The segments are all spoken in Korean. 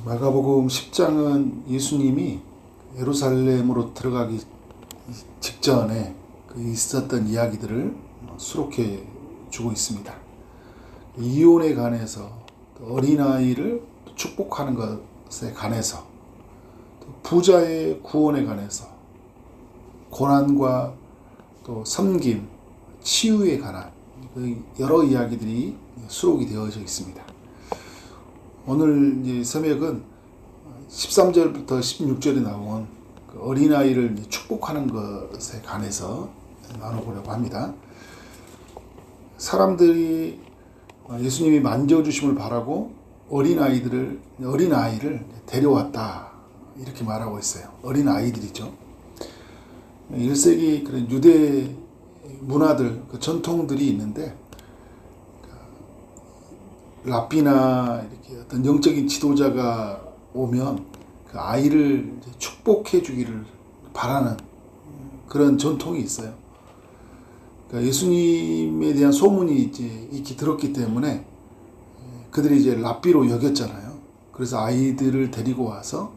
마가복음 10장은 예수님이 예루살렘으로 들어가기 직전에 있었던 이야기들을 수록해 주고 있습니다. 이혼에 관해서, 어린아이를 축복하는 것에 관해서, 부자의 구원에 관해서, 고난과 또 섬김, 치유에 관한 여러 이야기들이 수록이 되어져 있습니다. 오늘 이제 서맥은 13절부터 16절에 나온 어린아이를 축복하는 것에 관해서 나눠보려고 합니다. 사람들이 예수님이 만져주심을 바라고 어린아이를 데려왔다, 이렇게 말하고 있어요. 어린아이들이죠. 1세기 그런 유대 문화들, 전통들이 있는데, 랍비나 이렇게 어떤 영적인 지도자가 오면 그 아이를 축복해 주기를 바라는 그런 전통이 있어요. 그러니까 예수님에 대한 소문이 이제 익히 들었기 때문에 그들이 이제 랍비로 여겼잖아요. 그래서 아이들을 데리고 와서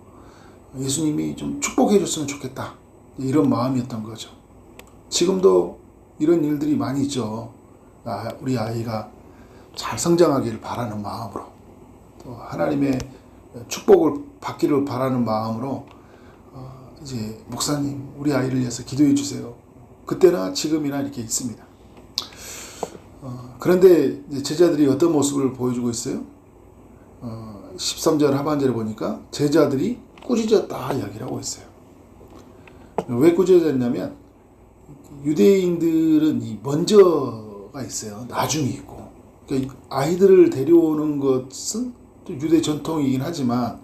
예수님이 좀 축복해 줬으면 좋겠다, 이런 마음이었던 거죠. 지금도 이런 일들이 많이 있죠. 우리 아이가 잘 성장하기를 바라는 마음으로, 또 하나님의 축복을 받기를 바라는 마음으로 이제 목사님, 우리 아이를 위해서 기도해 주세요. 그때나 지금이나 이렇게 있습니다. 그런데 이제 제자들이 어떤 모습을 보여주고 있어요? 13절 하반절에 보니까 제자들이 꾸짖었다 이야기를 하고 있어요. 왜 꾸짖었냐면, 유대인들은 이 먼저가 있어요. 나중이 있고. 그러니까 아이들을 데려오는 것은 또 유대 전통이긴 하지만,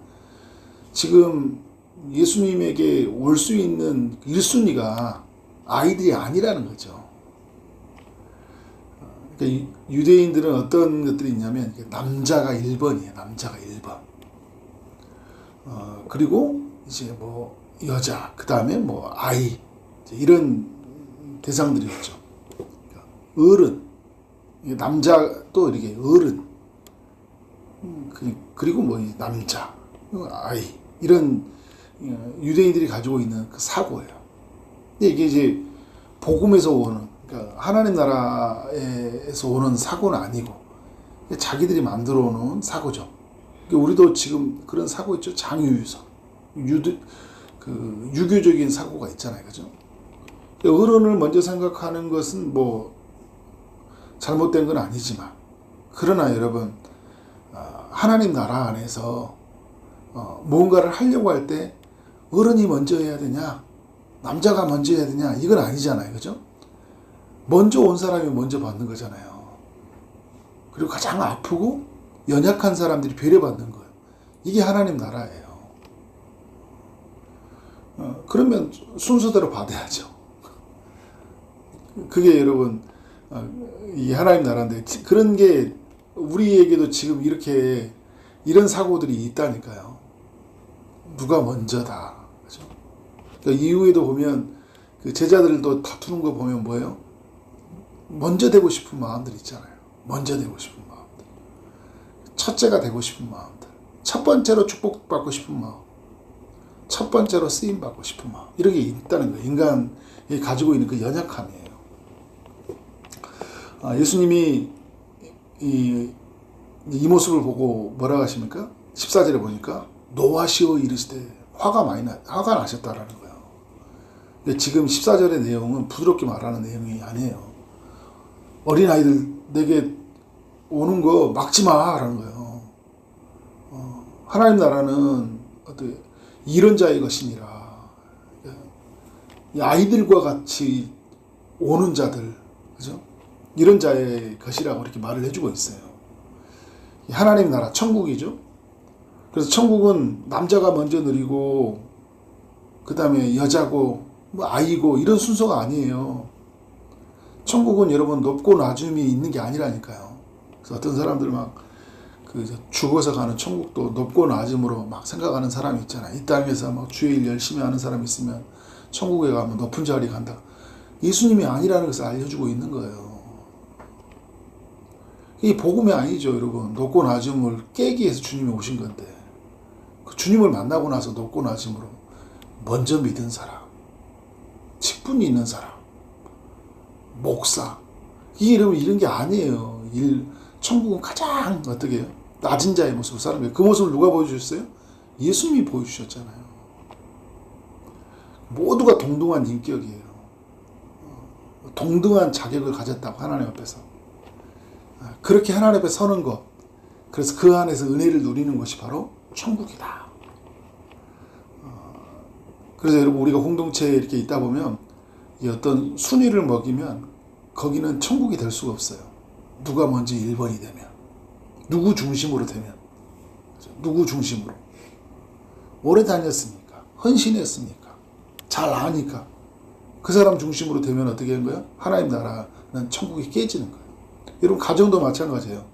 지금 예수님에게 올 수 있는 1순위가 아이들이 아니라는 거죠. 그러니까 유대인들은 어떤 것들이 있냐면, 남자가 1번이에요. 남자가 1번. 그리고 이제 뭐 여자, 그 다음에 뭐 아이, 이런 대상들이었죠. 어른, 남자 또 이렇게 어른, 그리고 뭐 남자, 아이, 이런 유대인들이 가지고 있는 그 사고예요. 근데 이게 이제 복음에서 오는, 그러니까 하나님 나라에서 오는 사고는 아니고 자기들이 만들어 놓은 사고죠. 그러니까 우리도 지금 그런 사고 있죠. 장유유서, 유교적인 사고가 있잖아요, 그죠? 어른을 먼저 생각하는 것은 뭐 잘못된 건 아니지만, 그러나 여러분, 하나님 나라 안에서 무언가를 하려고 할 때 어른이 먼저 해야 되냐, 남자가 먼저 해야 되냐, 이건 아니잖아요, 그죠? 먼저 온 사람이 먼저 받는 거잖아요. 그리고 가장 아프고 연약한 사람들이 배려받는 거예요. 이게 하나님 나라예요. 그러면 순서대로 받아야죠. 그게 여러분, 이 하나님 나라인데, 그런 게 우리에게도 지금 이렇게 이런 사고들이 있다니까요. 누가 먼저다, 그죠? 그러니까 이후에도 보면 그 제자들도 다투는 거 보면 뭐예요? 먼저 되고 싶은 마음들 있잖아요. 먼저 되고 싶은 마음들, 첫째가 되고 싶은 마음들, 첫 번째로 축복받고 싶은 마음, 첫 번째로 쓰임 받고 싶은 마음, 이런 게 있다는 거예요. 인간이 가지고 있는 그 연약함이에요. 예수님이 이 모습을 보고 뭐라고 하십니까? 14절에 보니까 노하시오 이르시되 화가 나셨다라는 거예요. 근데 지금 14절의 내용은 부드럽게 말하는 내용이 아니에요. 어린아이들 내게 오는 거 막지 마라는 거예요. 하나님 나라는 어떻게 이런 자의 것이니라. 이 아이들과 같이 오는 자들, 그죠? 이런 자의 것이라고 이렇게 말을 해주고 있어요. 하나님 나라, 천국이죠. 그래서 천국은 남자가 먼저 누리고, 그 다음에 여자고, 뭐 아이고, 이런 순서가 아니에요. 천국은 여러분 높고 낮음이 있는 게 아니라니까요. 그래서 어떤 사람들 죽어서 가는 천국도 높고 낮음으로 막 생각하는 사람이 있잖아요. 이 땅에서 막 주의 일 열심히 하는 사람이 있으면 천국에 가면 높은 자리 간다. 예수님이 아니라는 것을 알려주고 있는 거예요. 이 복음이 아니죠, 여러분. 높고 낮음을 깨기 위해서 주님이 오신 건데. 그 주님을 만나고 나서 높고 낮음으로 먼저 믿은 사람, 직분이 있는 사람, 목사, 이런 게 아니에요. 천국은 가장 어떻게 해요? 낮은 자의 모습을 사는 거예요. 그 모습을 누가 보여주셨어요? 예수님이 보여주셨잖아요. 모두가 동등한 인격이에요. 동등한 자격을 가졌다고 하나님 앞에서. 그렇게 하나님 앞에 서는 것, 그래서 그 안에서 은혜를 누리는 것이 바로 천국이다. 그래서 여러분 우리가 공동체에 이렇게 있다 보면 이 어떤 순위를 먹이면 거기는 천국이 될 수가 없어요. 누가 먼저 1번이 되면, 누구 중심으로 되면, 누구 중심으로 오래 다녔으니까, 헌신했으니까, 잘 아니까 그 사람 중심으로 되면 어떻게 하는 거예요? 하나님 나라는 천국이 깨지는 거예요. 여러분 가정도 마찬가지예요.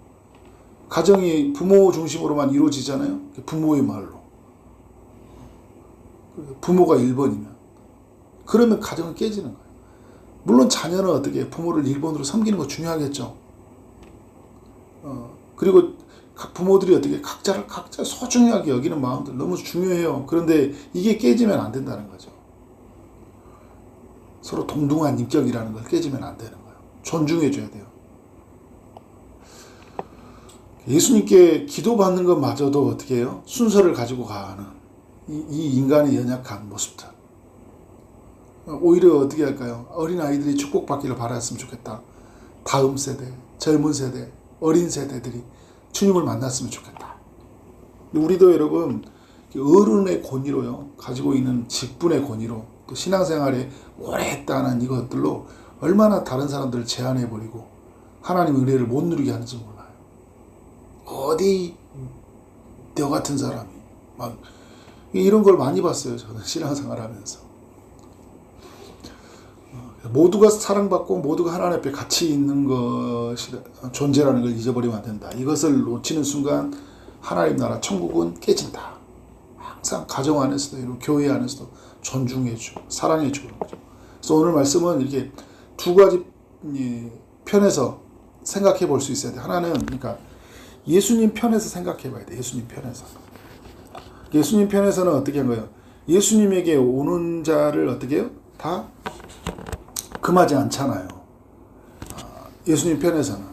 가정이 부모 중심으로만 이루어지잖아요. 부모의 말로. 부모가 1번이면 그러면 가정은 깨지는 거예요. 물론 자녀는 어떻게 부모를 1번으로 섬기는 거 중요하겠죠. 그리고 각 부모들이 어떻게 각자 소중하게 여기는 마음들 너무 중요해요. 그런데 이게 깨지면 안 된다는 거죠. 서로 동등한 인격이라는 걸 깨지면 안 되는 거예요. 존중해 줘야 돼요. 예수님께 기도받는 것마저도 어떻게 해요? 순서를 가지고 가는 이 인간의 연약한 모습들. 오히려 어떻게 할까요? 어린아이들이 축복받기를 바랐으면 좋겠다. 다음 세대, 젊은 세대, 어린 세대들이 주님을 만났으면 좋겠다. 우리도 여러분 어른의 권위로요, 가지고 있는 직분의 권위로, 또 신앙생활에 오래 했다는 이것들로 얼마나 다른 사람들을 제한해버리고 하나님의 은혜를 못 누리게 하는지 몰라요. 어디 너 같은 사람이 막 이런 걸 많이 봤어요. 저는 신앙생활 하면서. 모두가 사랑받고 모두가 하나님 앞에 같이 있는 것이 존재라는 걸 잊어버리면 안 된다. 이것을 놓치는 순간 하나님 나라 천국은 깨진다. 항상 가정 안에서도 이런 교회 안에서도 존중해주고 사랑해주고. 그래서 오늘 말씀은 이렇게 두 가지 편에서 생각해 볼 수 있어야 돼. 하나는 그러니까 예수님 편에서 생각해 봐야 돼. 예수님 편에서. 예수님 편에서는 어떻게 한 거예요? 예수님에게 오는 자를 어떻게 해요? 다 금하지 않잖아요. 예수님 편에서는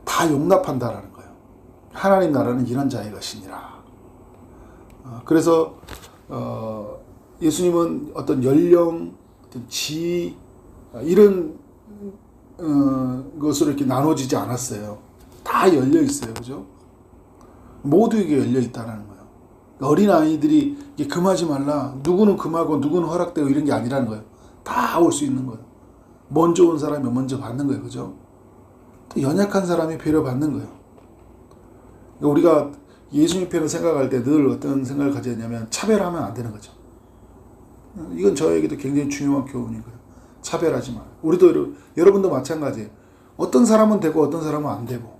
다 용납한다라는 거예요. 하나님 나라는 이런 자의 것이니라. 그래서 예수님은 어떤 연령, 어떤 지 이런 것으로 이렇게 나눠지지 않았어요. 다 열려 있어요, 그죠? 모두에게 열려 있다는 거예요. 어린 아이들이 금하지 말라. 누구는 금하고 누구는 허락되고 이런 게 아니라는 거예요. 다 올 수 있는 거예요. 먼저 온 사람이 먼저 받는 거예요, 그죠? 또 연약한 사람이 배려받는 거예요. 그러니까 우리가 예수님 편을 생각할 때 늘 어떤 생각을 가져야 하냐면 차별하면 안 되는 거죠. 이건 저에게도 굉장히 중요한 교훈인 거예요. 차별하지 마. 우리도 여러분도 마찬가지예요. 어떤 사람은 되고 어떤 사람은 안 되고,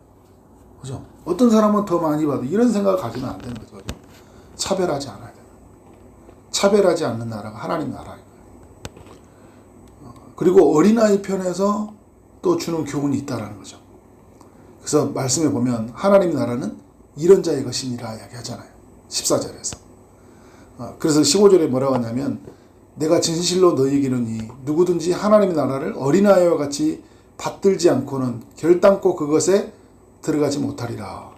그죠? 어떤 사람은 더 많이 받고 이런 생각을 가지면 안 되는 거죠. 차별하지 않아야 돼요. 차별하지 않는 나라가 하나님 나라예요. 그리고 어린아이 편에서 또 주는 교훈이 있다는 거죠. 그래서 말씀에 보면 하나님 나라는 이런 자의 것이니라 이야기하잖아요. 14절에서. 그래서 15절에 뭐라고 하냐면 내가 진실로 너희에게 이르니 누구든지 하나님의 나라를 어린아이와 같이 받들지 않고는 결단코 그것에 들어가지 못하리라.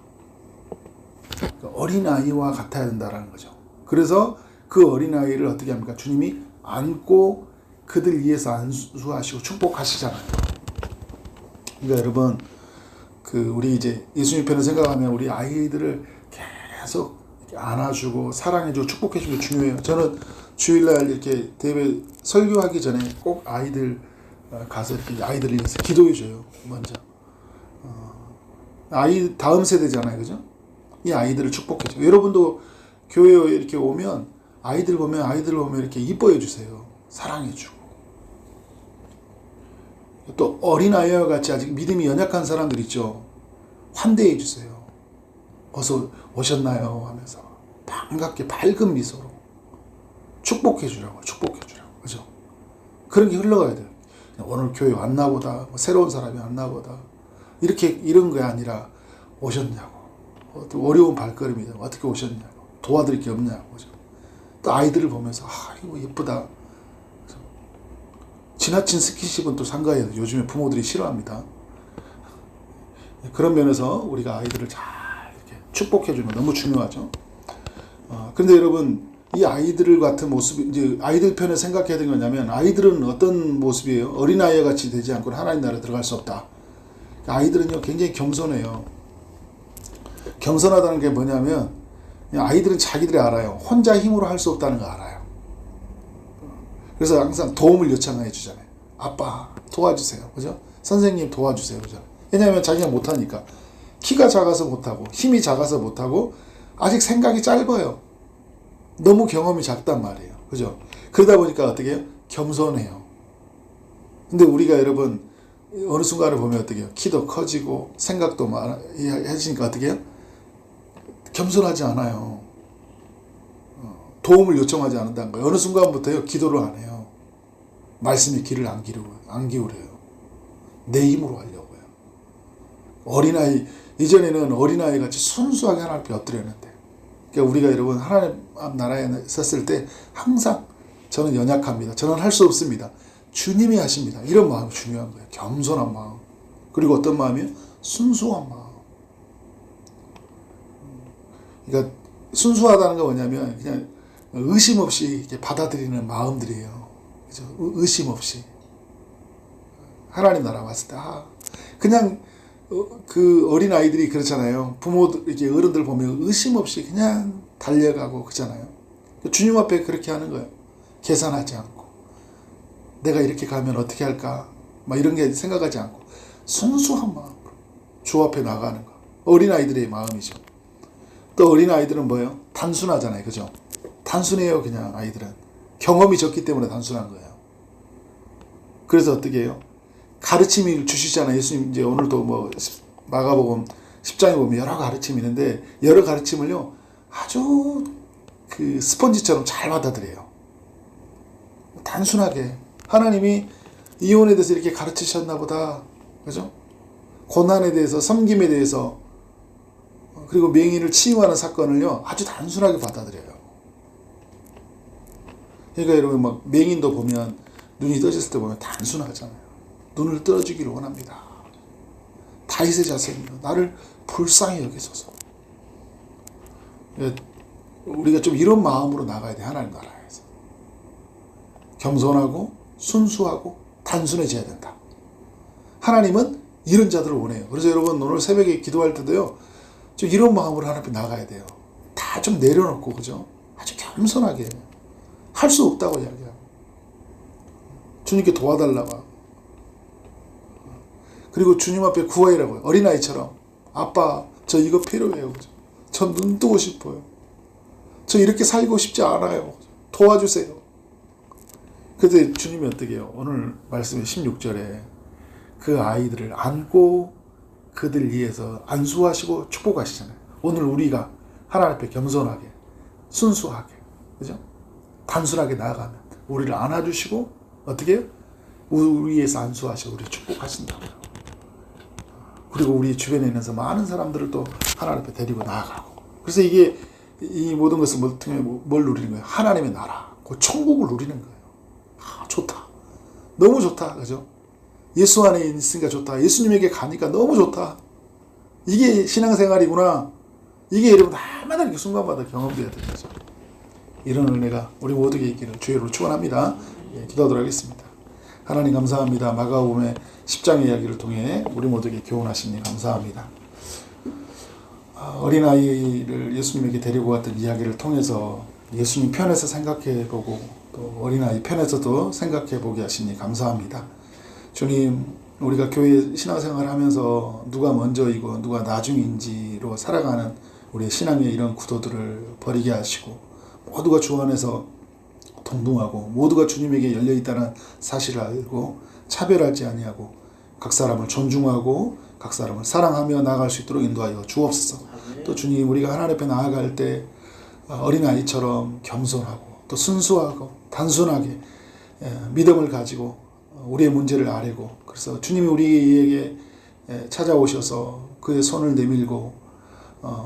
어린아이와 같아야 된다는 거죠. 그래서 그 어린아이를 어떻게 합니까? 주님이 안고 그들 위해서 안수하시고 축복하시잖아요. 그러니까 여러분, 우리 이제 예수님 편을 생각하면 우리 아이들을 계속 안아주고 사랑해주고 축복해주는 게 중요해요. 저는 주일날 이렇게 대회 설교하기 전에 꼭 아이들 가서 이렇게 아이들을 위해서 기도해줘요. 먼저. 아이 다음 세대잖아요, 그죠? 이 아이들을 축복해줘요. 여러분도 교회에 이렇게 오면 아이들 보면 이렇게 이뻐해 주세요. 사랑해주고. 또 어린아이와 같이 아직 믿음이 연약한 사람들 있죠. 환대해 주세요. 어서 오셨나요? 하면서 반갑게 밝은 미소로 축복해 주라고. 그죠? 그런 게 흘러가야 돼요. 오늘 교회 왔나 보다. 새로운 사람이 왔나 보다. 이런 게 아니라 오셨냐고. 어려운 발걸음이다. 어떻게 오셨냐고. 도와드릴 게 없냐고. 그죠? 또 아이들을 보면서 이거 예쁘다. 지나친 스킨십은 또 삼가해요. 요즘에 부모들이 싫어합니다. 그런 면에서 우리가 아이들을 잘 이렇게 축복해주는 거 너무 중요하죠. 그런데 여러분, 이 아이들 같은 모습, 이제 아이들 편에 생각해야 되는 거냐면, 아이들은 어떤 모습이에요? 어린아이와 같이 되지 않고는 하나님 나라에 들어갈 수 없다. 아이들은요, 굉장히 겸손해요. 겸손하다는 게 뭐냐면, 아이들은 자기들이 알아요. 혼자 힘으로 할 수 없다는 거 알아요. 그래서 항상 도움을 요청해 주잖아요. 아빠, 도와주세요. 그죠? 선생님 도와주세요. 그죠? 왜냐하면 자기가 못하니까. 키가 작아서 못하고, 힘이 작아서 못하고, 아직 생각이 짧아요. 너무 경험이 작단 말이에요. 그죠? 그러다 보니까 어떻게 해요? 겸손해요. 근데 우리가 여러분, 어느 순간을 보면 어떻게 해요? 키도 커지고, 생각도 많아지니까 어떻게 해요? 겸손하지 않아요. 도움을 요청하지 않는다는 거예요. 어느 순간부터요, 기도를 안 해요. 말씀에 귀를 안 기울여요. 내 힘으로 하려고요. 어린아이, 이전에는 어린아이 같이 순수하게 하나님 앞에 엎드렸는데, 그러니까 우리가 여러분, 하나님 나라에 섰을 때 항상 저는 연약합니다. 저는 할 수 없습니다. 주님이 하십니다. 이런 마음이 중요한 거예요. 겸손한 마음. 그리고 어떤 마음이요? 순수한 마음. 그러니까 순수하다는 건 뭐냐면 그냥 의심 없이 이렇게 받아들이는 마음들이에요. 그죠? 의심 없이. 하나님 나라 왔을 때, 그냥 그 어린 아이들이 그렇잖아요. 부모들, 이렇게 어른들 보면 의심 없이 그냥 달려가고 그러잖아요. 주님 앞에 그렇게 하는 거예요. 계산하지 않고. 내가 이렇게 가면 어떻게 할까? 막 이런 게 생각하지 않고. 순수한 마음으로 주 앞에 나가는 거. 어린 아이들의 마음이죠. 또 어린 아이들은 뭐예요? 단순하잖아요. 그죠? 단순해요. 그냥 아이들은. 경험이 적기 때문에 단순한 거예요. 그래서 어떻게 해요? 가르침을 주시잖아요. 예수님 이제 오늘도 뭐 마가복음 10장에 보면 여러 가르침이 있는데 여러 가르침을요 아주 그 스펀지처럼 잘 받아들여요. 단순하게 하나님이 이혼에 대해서 이렇게 가르치셨나 보다. 그죠? 고난에 대해서, 섬김에 대해서, 그리고 맹인을 치유하는 사건을요 아주 단순하게 받아들여요. 그러니까 여러분 막 맹인도 보면 눈이 떠졌을 때 보면 단순하잖아요. 눈을 떠주기를 원합니다. 다윗의 자손이요 나를 불쌍히 여기소서. 우리가 좀 이런 마음으로 나가야 돼. 하나님 나라에서 겸손하고 순수하고 단순해져야 된다. 하나님은 이런 자들을 원해요. 그래서 여러분 오늘 새벽에 기도할 때도요 좀 이런 마음으로 하나님 앞에 나가야 돼요. 다 좀 내려놓고, 그죠? 아주 겸손하게 할 수 없다고 이야기하고 주님께 도와달라고. 그리고 주님 앞에 구하라고요. 어린아이처럼 아빠 저 이거 필요해요. 그죠? 저 눈 뜨고 싶어요. 저 이렇게 살고 싶지 않아요. 도와주세요. 그때 주님이 어떻게 해요? 오늘 말씀의 16절에 그 아이들을 안고 그들 위해서 안수하시고 축복하시잖아요. 오늘 우리가 하나님 앞에 겸손하게 순수하게, 그죠? 단순하게 나아가면 우리를 안아주시고 어떻게 해요? 우리 위해서 안수하시고 우리 축복하신다고요. 그리고 우리 주변에 있는 많은 사람들을 또 하나님 앞에 데리고 나아가고. 그래서 이게 이 모든 것을 뭘 누리는 거예요? 하나님의 나라, 그 천국을 누리는 거예요. 좋다. 너무 좋다. 그죠? 예수 안에 있으니까 좋다. 예수님에게 가니까 너무 좋다. 이게 신앙생활이구나. 이게 여러분 날마다 이렇게 순간마다 경험돼야 되는 거죠. 이런 은혜가 우리 모두에게 있기를 주의로 축원합니다. 기도하도록 하겠습니다. 하나님 감사합니다. 마가복음의 10장의 이야기를 통해 우리 모두에게 교훈하시니 감사합니다. 어린아이를 예수님에게 데리고 갔던 이야기를 통해서 예수님 편에서 생각해보고 또 어린아이 편에서도 생각해보게 하시니 감사합니다. 주님, 우리가 교회 신앙생활을 하면서 누가 먼저이고 누가 나중인지로 살아가는 우리의 신앙의 이런 구도들을 버리게 하시고 모두가 주 안에서 동등하고 모두가 주님에게 열려있다는 사실을 알고 차별하지 아니하고 각 사람을 존중하고 각 사람을 사랑하며 나아갈 수 있도록 인도하여 주옵소서. 또 주님, 우리가 하나님 앞에 나아갈 때 어린아이처럼 겸손하고 또 순수하고 단순하게 믿음을 가지고 우리의 문제를 아뢰고, 그래서 주님이 우리에게 찾아오셔서 그의 손을 내밀고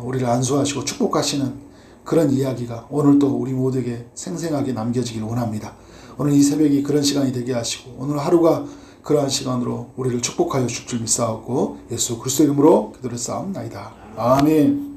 우리를 안수하시고 축복하시는 그런 이야기가 오늘 또 우리 모두에게 생생하게 남겨지길 원합니다. 오늘 이 새벽이 그런 시간이 되게 하시고 오늘 하루가 그러한 시간으로 우리를 축복하여 줄 줄 믿사옵고 예수 그리스도 이름으로 기도를 쌓옵나이다. 아멘.